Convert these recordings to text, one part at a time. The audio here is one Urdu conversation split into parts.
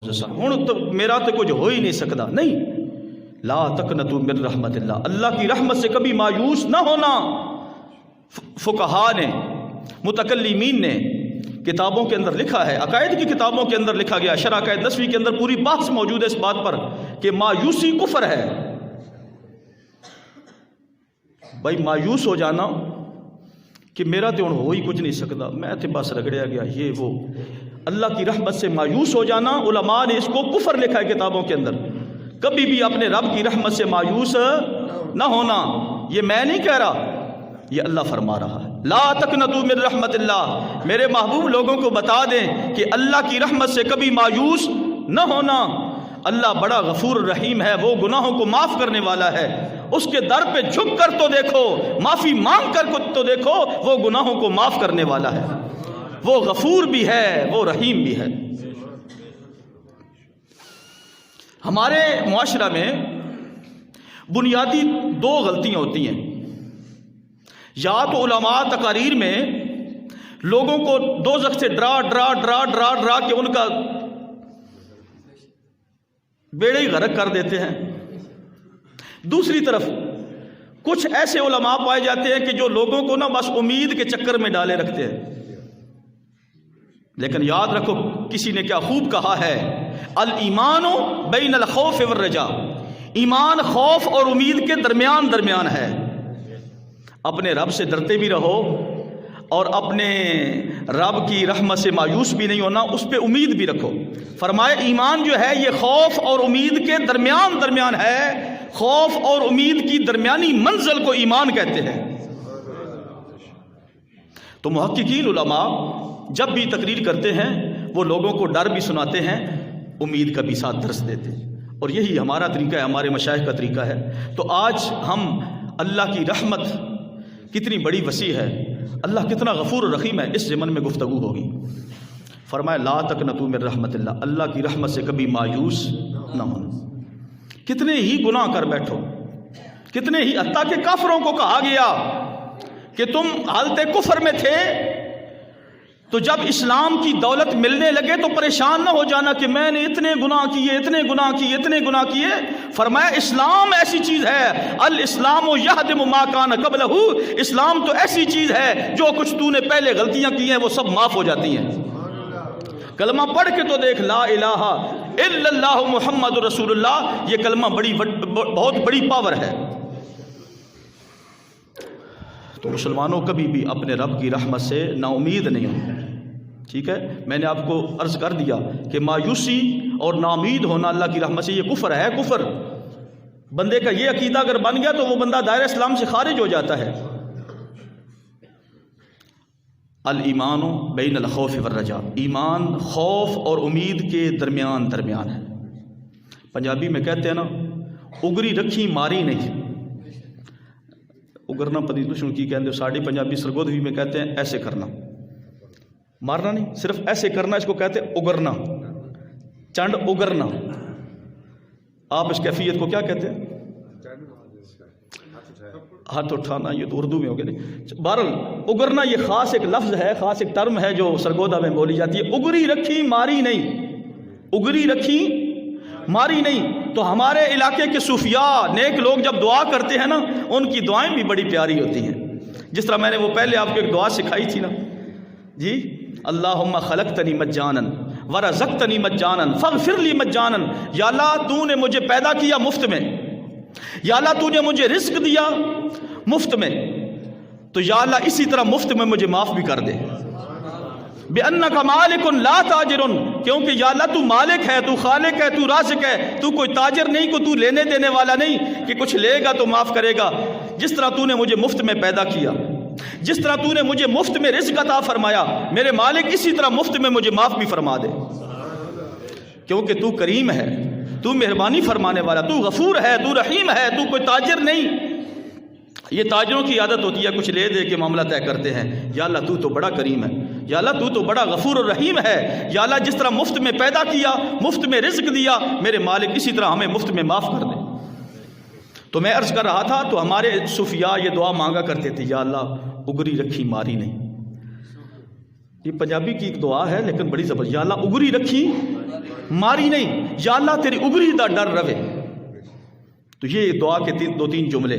ہوں تو میرا تو کچھ ہو ہی نہیں سکتا. نہیں، لا تقنطوا من رحمت اللہ، اللہ کی رحمت سے کبھی مایوس نہ ہونا. فقہا نے، متکلمین نے کتابوں کے اندر لکھا ہے، عقائد کی کتابوں کے اندر لکھا گیا، شرح عقائد نسوی کے اندر پوری بحث موجود ہے اس بات پر کہ مایوسی کفر ہے. بھائی مایوس ہو جانا کہ میرا تو ہو ہی کچھ نہیں سکتا، میں تو بس رگڑیا گیا، یہ وہ. اللہ کی رحمت سے مایوس ہو جانا، علماء نے اس کو کفر لکھا ہے کتابوں کے اندر. کبھی بھی اپنے رب کی رحمت سے مایوس نہ ہونا. یہ میں نہیں کہہ رہا، یہ اللہ فرما رہا ہے. لا تقنطوا من رحمت اللہ. میرے محبوب لوگوں کو بتا دیں کہ اللہ کی رحمت سے کبھی مایوس نہ ہونا. اللہ بڑا غفور رحیم ہے، وہ گناہوں کو معاف کرنے والا ہے. اس کے در پہ جھک کر تو دیکھو، معافی مانگ کر تو دیکھو، وہ گناہوں کو معاف کرنے والا ہے. وہ غفور بھی ہے، وہ رحیم بھی ہے. ہمارے معاشرہ میں بنیادی دو غلطیاں ہوتی ہیں. یا تو علماء تقاریر میں لوگوں کو دوزخ سے ڈرا ڈرا ڈرا ڈرا ڈرا کے ان کا بیڑے ہی غرق کر دیتے ہیں. دوسری طرف کچھ ایسے علماء پائے جاتے ہیں کہ جو لوگوں کو نا بس امید کے چکر میں ڈالے رکھتے ہیں. لیکن یاد رکھو کسی نے کیا خوب کہا ہے، الایمان بین الخوف والرجاء. ایمان خوف اور امید کے درمیان درمیان ہے. اپنے رب سے ڈرتے بھی رہو اور اپنے رب کی رحمت سے مایوس بھی نہیں ہونا، اس پہ امید بھی رکھو. فرمائے ایمان جو ہے یہ خوف اور امید کے درمیان درمیان ہے. خوف اور امید کی درمیانی منزل کو ایمان کہتے ہیں. تو محققین علماء جب بھی تقریر کرتے ہیں وہ لوگوں کو ڈر بھی سناتے ہیں، امید کا بھی ساتھ درس دیتے ہیں. اور یہی ہمارا طریقہ ہے، ہمارے مشائخ کا طریقہ ہے. تو آج ہم اللہ کی رحمت کتنی بڑی وسیع ہے، اللہ کتنا غفور و رحیم ہے، اس ضمن میں گفتگو ہوگی. فرمایا لا تقنطوا من رحمت اللہ، اللہ کی رحمت سے کبھی مایوس نہ ہونا. کتنے ہی گناہ کر بیٹھو، کتنے ہی، حتیٰ کہ کافروں کو کہا گیا کہ تم حالت کفر میں تھے تو جب اسلام کی دولت ملنے لگے تو پریشان نہ ہو جانا کہ میں نے اتنے گناہ کیے، اتنے گناہ کیے، اتنے گناہ کیے. فرمایا اسلام ایسی چیز ہے، الاسلام یہدم ما کان قبلہ، اسلام تو ایسی چیز ہے جو کچھ تو نے پہلے غلطیاں کی ہیں وہ سب معاف ہو جاتی ہیں. کلمہ پڑھ کے تو دیکھ، لا الہ الا اللہ محمد رسول اللہ. یہ کلمہ بہت بڑی پاور ہے. تو مسلمانوں کبھی بھی اپنے رب کی رحمت سے نا امید نہیں ہو. ٹھیک ہے، میں نے آپ کو عرض کر دیا کہ مایوسی اور نا امید ہونا اللہ کی رحمت سے یہ کفر ہے. کفر بندے کا یہ عقیدہ اگر بن گیا تو وہ بندہ دائرہ اسلام سے خارج ہو جاتا ہے. الایمان بین الخوف والرجاء، ایمان خوف اور امید کے درمیان درمیان ہے. پنجابی میں کہتے ہیں نا، اگری رکھی ماری نہیں. اگرنا پتی دشمن کی کہتے ساڑی پنجابی سرگودھوی میں کہتے ہیں ایسے کرنا، مارنا نہیں، صرف ایسے کرنا، اس کو کہتے ہیں اگرنا، چنڈ اگرنا. آپ اس کیفیت کو کیا کہتے ہیں؟ ہاتھ اٹھانا. یہ تو اردو میں ہو گیا. نہیں، بہرحال اگرنا یہ خاص ایک لفظ ہے، خاص ایک ٹرم ہے جو سرگودا میں بولی جاتی ہے. اگری رکھی ماری نہیں، اگری رکھی ماری نہیں. تو ہمارے علاقے کے صوفیاء نیک لوگ جب دعا کرتے ہیں نا، ان کی دعائیں بھی بڑی پیاری ہوتی ہیں. جس طرح میں نے وہ پہلے آپ کو ایک دعا سکھائی تھی نا جی، اللہم خلقتنی مجانا ورزقتنی مجانا فاغفر لی مجانا. یا اللہ تو نے مجھے پیدا کیا مفت میں، یا اللہ تو نے مجھے رزق دیا مفت میں، تو یا اللہ اسی طرح مفت میں مجھے معاف بھی کر دے. بِأَنَّكَ مَالِكٌ لَا تَاجِرٌ، کیونکہ یا اللہ تو مالک ہے، تو خالق ہے، تو رازق ہے، تو کوئی تاجر نہیں، کو تو لینے دینے والا نہیں کہ کچھ لے گا تو معاف کرے گا. جس طرح تو نے مجھے مفت میں پیدا کیا، جس طرح تو نے مجھے مفت میں رزق عطا فرمایا، میرے مالک اسی طرح مفت میں مجھے معاف بھی فرما دے. کیونکہ تو کریم ہے، تو مہربانی فرمانے والا، تو غفور ہے، تو رحیم ہے، تو کوئی تاجر نہیں. یہ تاجروں کی عادت ہوتی ہے، کچھ لے دے کے معاملہ طے کرتے ہیں. یا اللہ تو بڑا کریم ہے، یا اللہ تو بڑا غفور اور رحیم ہے. یا اللہ جس طرح مفت میں پیدا کیا، مفت میں رزق دیا، میرے مالک اسی طرح ہمیں مفت میں معاف کر دے. تو میں عرض کر رہا تھا، تو ہمارے صوفیاء یہ دعا مانگا کرتے تھے، یا اللہ اگری رکھی ماری نہیں. یہ پنجابی کی ایک دعا ہے لیکن بڑی زبردست. یا اللہ اگری رکھی ماری نہیں، یا اللہ تیری اگری دا ڈر رہے. تو یہ دعا کے دو تین جملے،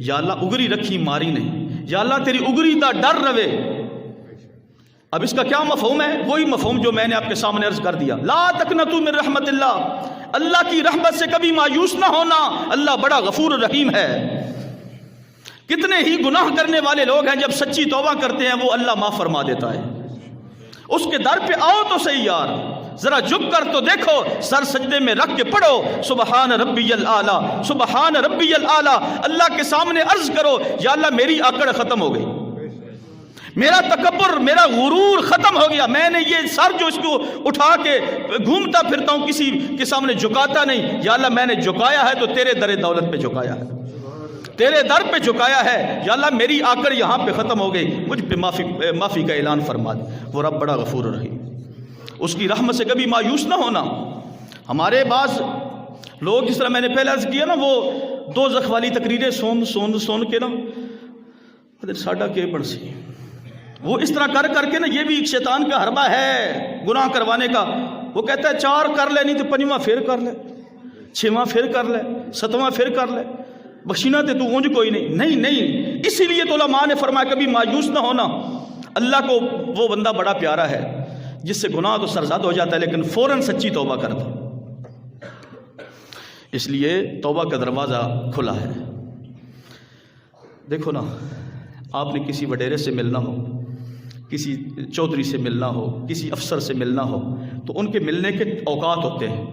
یا اللہ اگری رکھی ماری نہیں، یا اللہ تیری اگری دا ڈر رہے. اب اس کا کیا مفہوم ہے؟ وہی مفہوم جو میں نے آپ کے سامنے عرض کر دیا. لا تقنطوا من رحمت اللہ، اللہ کی رحمت سے کبھی مایوس نہ ہونا، اللہ بڑا غفور الرحیم ہے. کتنے ہی گناہ کرنے والے لوگ ہیں جب سچی توبہ کرتے ہیں وہ اللہ معاف فرما دیتا ہے. اس کے در پہ آؤ تو صحیح یار، ذرا جھک کر تو دیکھو، سر سجدے میں رکھ کے پڑھو سبحان ربی الاعلیٰ، سبحان ربی الاعلیٰ. اللہ کے سامنے عرض کرو یا اللہ میری آکڑ ختم ہو گئی، میرا تکبر، میرا غرور ختم ہو گیا. میں نے یہ سر جو اس کو اٹھا کے گھومتا پھرتا ہوں کسی کے سامنے جھکاتا نہیں، یا اللہ میں نے جھکایا ہے تو تیرے در دولت پہ جھکایا ہے، تیرے در پہ جھکایا ہے. یا اللہ میری آکڑ یہاں پہ ختم ہو گئی، مجھ پہ معافی کا اعلان فرما دے. وہ رب بڑا غفور رحیم، اس کی رحمت سے کبھی مایوس نہ ہونا. ہمارے بعض لوگ جس طرح میں نے پہلے عرض کیا نا، وہ دوزخ والی تقریریں سن کے نا ساڈا کے بن سی، وہ اس طرح کر کے نا، یہ بھی ایک شیطان کا حربہ ہے گناہ کروانے کا. وہ کہتا ہے 4 کر لے، نہیں تو 5واں پھر کر لے، 6واں پھر کر لے، 7واں پھر کر لے، بخشینا تے تو اونج کوئی نہیں. نہیں اسی لیے تو علماء نے فرمایا کبھی مایوس نہ ہونا. اللہ کو وہ بندہ بڑا پیارا ہے جس سے گناہ تو سرزد ہو جاتا ہے لیکن فوراً سچی توبہ کرتا. اس لیے توبہ کا دروازہ کھلا ہے. دیکھو نا، آپ نے کسی وڈیرے سے ملنا ہو، کسی چودھری سے ملنا ہو، کسی افسر سے ملنا ہو، تو ان کے ملنے کے اوقات ہوتے ہیں.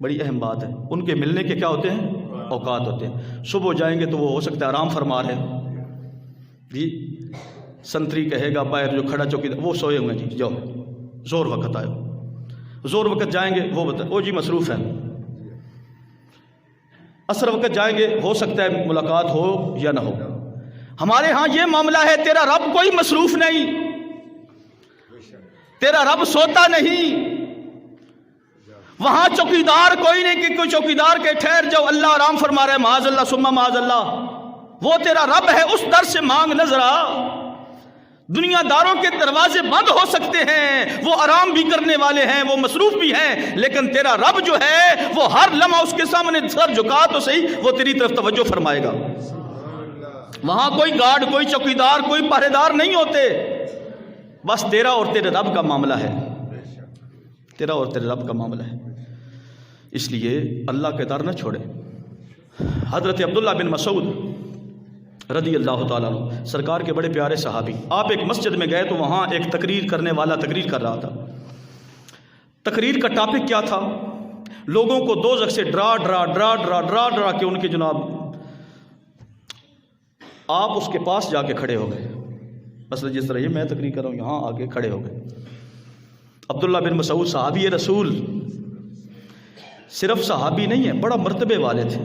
بڑی اہم بات ہے، ان کے ملنے کے کیا ہوتے ہیں؟ اوقات ہوتے ہیں. صبح جائیں گے تو وہ ہو سکتا ہے آرام فرما رہے جی، سنتری کہے گا باہر جو کھڑا چوکی وہ سوئے ہوئے جی، جاؤ زور وقت آئے. زور وقت جائیں گے وہ جی مصروف ہے. عصر وقت جائیں گے ہو سکتا ہے ملاقات ہو یا نہ ہو. ہمارے ہاں یہ معاملہ ہے، تیرا رب کوئی مصروف نہیں، تیرا رب سوتا نہیں. وہاں چوکیدار کوئی نہیں کہ کوئی چوکیدار کے ٹھہر جاؤ اللہ آرام فرما رہا ہے، معاذ اللہ ثم معاذ اللہ. وہ تیرا رب ہے، اس در سے مانگ نظر آ. دنیا داروں کے دروازے بند ہو سکتے ہیں، وہ آرام بھی کرنے والے ہیں، وہ مصروف بھی ہیں، لیکن تیرا رب جو ہے وہ ہر لمحہ اس کے سامنے سر جھکا تو صحیح، وہ تیری طرف توجہ فرمائے گا. وہاں کوئی گارڈ، کوئی چوکیدار، کوئی پہرے دار نہیں ہوتے. بس تیرا اور تیرے رب کا معاملہ ہے، تیرا اور تیرے رب کا معاملہ ہے. اس لیے اللہ کے در نہ چھوڑے. حضرت عبداللہ بن مسعود رضی اللہ تعالیٰ عنہ سرکار کے بڑے پیارے صحابی، آپ ایک مسجد میں گئے تو وہاں ایک تقریر کرنے والا تقریر کر رہا تھا. تقریر کا ٹاپک کیا تھا؟ لوگوں کو دوزخ سے ڈرا کے ان کے جناب آپ اس کے پاس جا کے کھڑے ہو گئے. مثلا جس طرح یہ میں تقریر کر رہا ہوں، یہاں آگے کھڑے ہو گئے. عبداللہ بن مسعود صحابی رسول، صرف صحابی نہیں ہے، بڑا مرتبے والے تھے.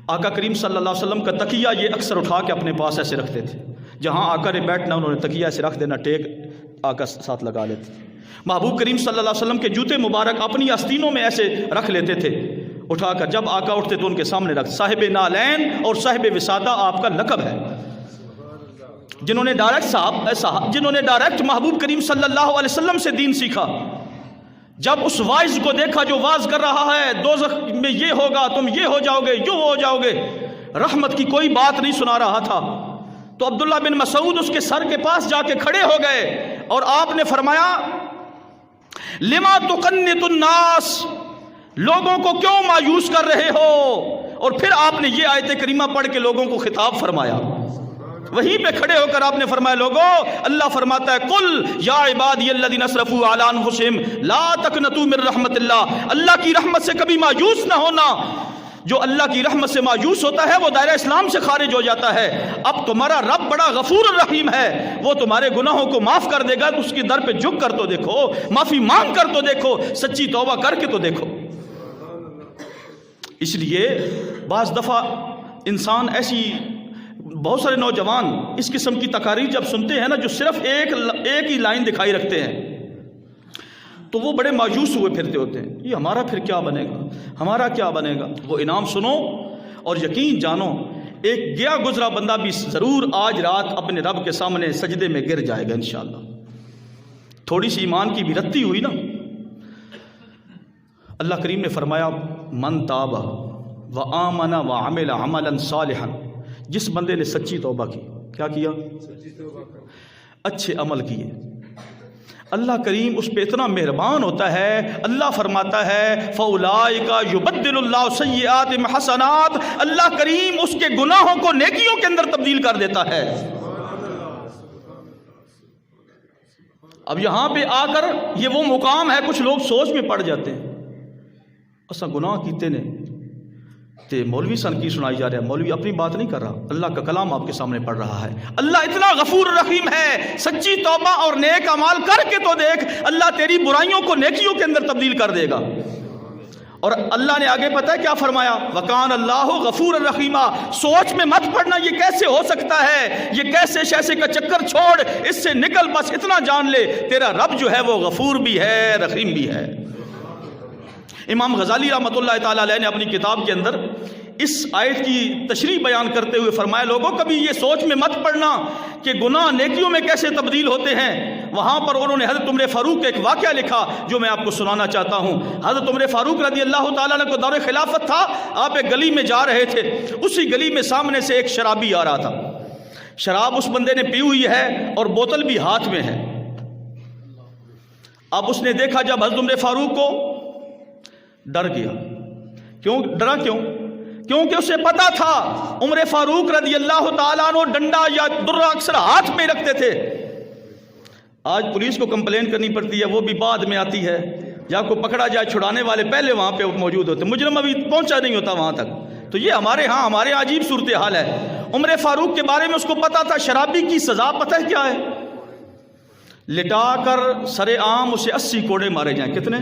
آقا کریم صلی اللہ علیہ وسلم کا تکیہ یہ اکثر اٹھا کے اپنے پاس ایسے رکھتے تھے. جہاں آقا نے بیٹھنا انہوں نے تکیہ ایسے رکھ دینا، ٹیک آقا ساتھ لگا لیتے. محبوب کریم صلی اللہ علیہ وسلم کے جوتے مبارک اپنی آستینوں میں ایسے رکھ لیتے تھے اٹھا کر. جب آقا اٹھتے تو ان کے سامنے رکھ. صاحب نالین اور صاحب وسادہ آپ کا لقب ہے. جنہوں نے ڈائریکٹ محبوب کریم صلی اللہ علیہ وسلم سے دین سیکھا، جب اس واعظ کو دیکھا جو واعظ کر رہا ہے دوزخ میں یہ ہوگا، تم یہ ہو جاؤ گے، یوں ہو جاؤ گے، رحمت کی کوئی بات نہیں سنا رہا تھا، تو عبداللہ بن مسعود اس کے سر کے پاس جا کے کھڑے ہو گئے اور آپ نے فرمایا لما تقنط الناس، لوگوں کو کیوں مایوس کر رہے ہو؟ اور پھر آپ نے یہ آیت کریمہ پڑھ کے لوگوں کو خطاب فرمایا. وہیں پہ کھڑے ہو کر آپ نے فرمایا لوگوں، اللہ فرماتا ہے قل یا عبادی الذین اسرفوا علی انفسہم لا تقنطوا من رحمت اللہ، اللہ کی رحمت سے کبھی مایوس نہ ہونا. جو اللہ کی رحمت سے مایوس ہوتا ہے وہ دائرہ اسلام سے خارج ہو جاتا ہے. اب تمہارا رب بڑا غفور الرحیم ہے، وہ تمہارے گناہوں کو معاف کر دے گا. تو اس کی در پہ جھک کر تو دیکھو، معافی مانگ کر تو دیکھو، سچی توبہ کر کے تو دیکھو. اس لیے بعض دفعہ انسان ایسی، بہت سارے نوجوان اس قسم کی تقاریر جب سنتے ہیں نا، جو صرف ایک ہی لائن دکھائی رکھتے ہیں، تو وہ بڑے مایوس ہوئے پھرتے ہوتے ہیں. یہ ہمارا پھر کیا بنے گا، ہمارا کیا بنے گا؟ وہ انعام سنو اور یقین جانو ایک گیا گزرا بندہ بھی ضرور آج رات اپنے رب کے سامنے سجدے میں گر جائے گا انشاءاللہ. تھوڑی سی ایمان کی بھی رتی ہوئی نا، اللہ کریم نے فرمایا من تاب و آمن و عمل عملا صالحا، جس بندے نے سچی توبہ کی، کیا کیا؟ اچھے عمل کیے، اللہ کریم اس پہ اتنا مہربان ہوتا ہے، اللہ فرماتا ہے فَأُولَٰئِكَ يُبَدِّلُ اللَّهُ سَيِّئَاتِهِمْ حَسَنَاتٍ، اللہ کریم اس کے گناہوں کو نیکیوں کے اندر تبدیل کر دیتا ہے۔ اب یہاں پہ آ کر یہ وہ مقام ہے، کچھ لوگ سوچ میں پڑ جاتے ہیں اسا گناہ کیتے نے تے مولوی سن کی سنائی جا رہا ہے، مولوی اپنی بات نہیں کر رہا، اللہ کا کلام آپ کے سامنے پڑھ رہا ہے۔ اللہ اتنا غفور رحیم ہے، سچی توبہ اور نیک اعمال کر کے تو دیکھ، اللہ تیری برائیوں کو نیکیوں کے اندر تبدیل کر دے گا۔ اور اللہ نے آگے پتہ ہے کیا فرمایا؟ وَكَانَ اللَّهُ غَفُورًا رَحِيمًا، سوچ میں مت پڑنا یہ کیسے ہو سکتا ہے، یہ کیسے شیسے کا چکر چھوڑ، اس سے نکل، بس اتنا جان لے تیرا رب جو ہے وہ غفور بھی ہے، رحیم بھی ہے۔ امام غزالی رحمۃ اللہ تعالیٰ علیہ نے اپنی کتاب کے اندر اس آیت کی تشریح بیان کرتے ہوئے فرمایا لوگوں کبھی یہ سوچ میں مت پڑنا کہ گناہ نیکیوں میں کیسے تبدیل ہوتے ہیں۔ وہاں پر انہوں نے حضرت عمر فاروق کا ایک واقعہ لکھا جو میں آپ کو سنانا چاہتا ہوں۔ حضرت عمر فاروق رضی اللہ تعالیٰ عنہ کو دور خلافت تھا، آپ ایک گلی میں جا رہے تھے، اسی گلی میں سامنے سے ایک شرابی آ رہا تھا، شراب اس بندے نے پی ہوئی ہے اور بوتل بھی ہاتھ میں ہے۔ اب اس نے دیکھا جب حضرت عمر فاروق کو، ڈر گیا۔ کیوں ڈرا؟ کیونکہ اسے پتا تھا عمر فاروق رضی اللہ تعالیٰ عنہ ڈنڈا یا درہ اکثر ہاتھ میں رکھتے تھے۔ آج پولیس کو کمپلین کرنی پڑتی ہے، وہ بھی بعد میں آتی ہے، یا کو پکڑا جائے چھڑانے والے پہلے وہاں پہ موجود ہوتے، مجرم ابھی پہنچا نہیں ہوتا وہاں تک۔ تو یہ ہمارے ہاں عجیب صورتحال ہے۔ عمر فاروق کے بارے میں اس کو پتا تھا شرابی کی سزا پتہ ہے کیا ہے؟ لٹا کر سر عام اسے 80 کوڑے مارے جائیں۔ کتنے؟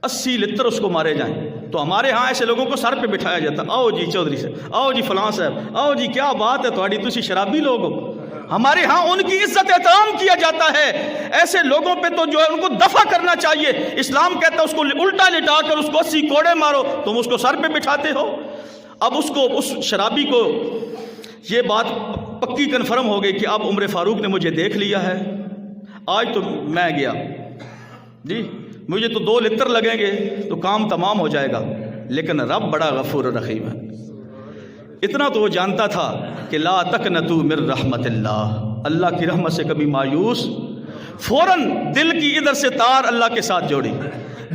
80 لتر اس کو مارے جائیں۔ تو ہمارے ہاں ایسے لوگوں کو سر پہ بٹھایا جاتا، آؤ جی چودھری صاحب، آؤ جی فلاں صاحب، آؤ جی کیا بات ہے تھوڑی، تسی شرابی لوگ ہو۔ ہمارے ہاں ان کی عزت احترام کیا جاتا ہے، ایسے لوگوں پہ تو جو ہے ان کو دفع کرنا چاہیے۔ اسلام کہتا ہے اس کو الٹا لٹا کر اس کو 80 کوڑے مارو، تم اس کو سر پہ بٹھاتے ہو۔ اب اس شرابی کو یہ بات پکی کنفرم ہو گئی کہ اب عمر فاروق نے مجھے دیکھ لیا ہے، آج تو میں گیا جی، مجھے تو 2 لتر لگیں گے تو کام تمام ہو جائے گا، لیکن رب بڑا غفور رحیم ہے۔ اتنا تو وہ جانتا تھا کہ لا تقنطوا من رحمت اللہ کی رحمت سے کبھی مایوس، فوراً دل کی ادھر سے تار اللہ کے ساتھ جوڑی،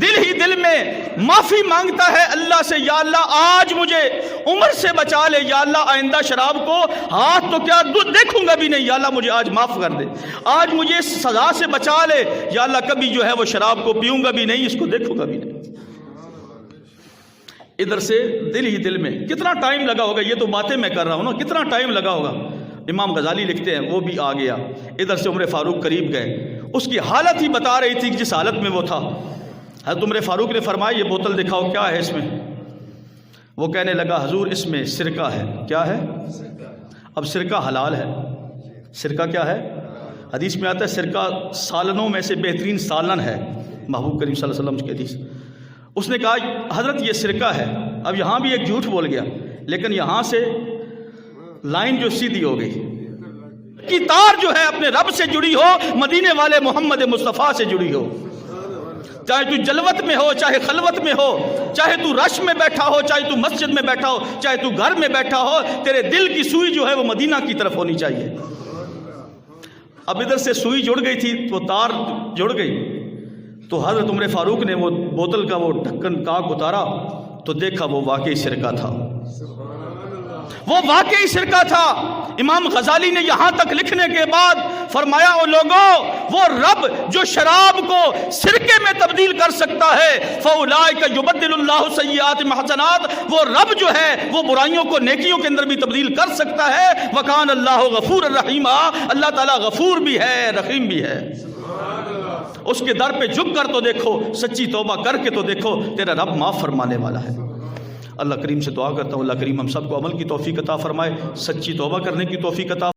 دل ہی دل میں معافی مانگتا ہے اللہ سے، یا اللہ آج مجھے عمر سے بچا لے، یا اللہ آئندہ شراب کو ہاتھ تو کیا دیکھوں گا بھی نہیں، یا اللہ مجھے آج معاف کر دے، آج مجھے اس سزا سے بچا لے، یا اللہ کبھی جو ہے وہ شراب کو پیوں گا بھی نہیں، اس کو دیکھوں گا بھی نہیں۔ ادھر سے دل ہی دل میں کتنا ٹائم لگا ہوگا، یہ تو باتیں میں کر رہا ہوں نا، کتنا ٹائم لگا ہوگا۔ امام غزالی لکھتے ہیں وہ بھی آ گیا، ادھر سے عمر فاروق قریب گئے، اس کی حالت ہی بتا رہی تھی جس حالت میں وہ تھا۔ حضرت عمر فاروق نے فرمایا یہ بوتل دکھاؤ کیا ہے اس میں؟ وہ کہنے لگا حضور اس میں سرکہ ہے۔ کیا ہے؟ اب سرکہ حلال ہے، سرکہ کیا ہے؟ حدیث میں آتا ہے سرکہ سالنوں میں سے بہترین سالن ہے، محبوب کریم صلی اللہ علیہ وسلم کی حدیث۔ اس نے کہا حضرت یہ سرکہ ہے۔ اب یہاں بھی ایک جھوٹ بول گیا، لیکن یہاں سے لائن جو سیدھی ہو گئی کہ تار جو ہے اپنے رب سے جڑی ہو، مدینے والے محمد مصطفیٰ سے جڑی ہو، چاہے تو جلوت میں ہو، چاہے خلوت میں ہو، چاہے تو رش میں بیٹھا ہو، چاہے تو مسجد میں بیٹھا ہو، چاہے تو گھر میں بیٹھا ہو، تیرے دل کی سوئی جو ہے وہ مدینہ کی طرف ہونی چاہیے۔ اب ادھر سے سوئی جڑ گئی تھی، وہ تار جڑ گئی، تو حضرت عمر فاروق نے وہ بوتل کا وہ ڈھکن کاغ اتارا تو دیکھا وہ واقعی سرکہ تھا، وہ واقعی سرکہ تھا۔ امام غزالی نے یہاں تک لکھنے کے بعد فرمایا او لوگوں، وہ رب جو شراب کو سرکے میں تبدیل کر سکتا ہے، فَأُولَٰئِكَ يُبَدِّلُ اللَّهُ سَيِّئَاتِهِمْ حَسَنَاتٍ، وہ رب جو ہے وہ برائیوں کو نیکیوں کے اندر بھی تبدیل کر سکتا ہے۔ وَكَانَ اللَّهُ غَفُورًا رَحِيمًا، اللہ تعالیٰ غفور بھی ہے، رحیم بھی ہے۔ اس کے در پہ جھک کر تو دیکھو، سچی توبہ کر کے تو دیکھو، تیرا رب معاف فرمانے والا ہے۔ اللہ کریم سے دعا کرتا ہوں اللہ کریم ہم سب کو عمل کی توفیق عطا فرمائے، سچی توبہ کرنے کی توفیق عطا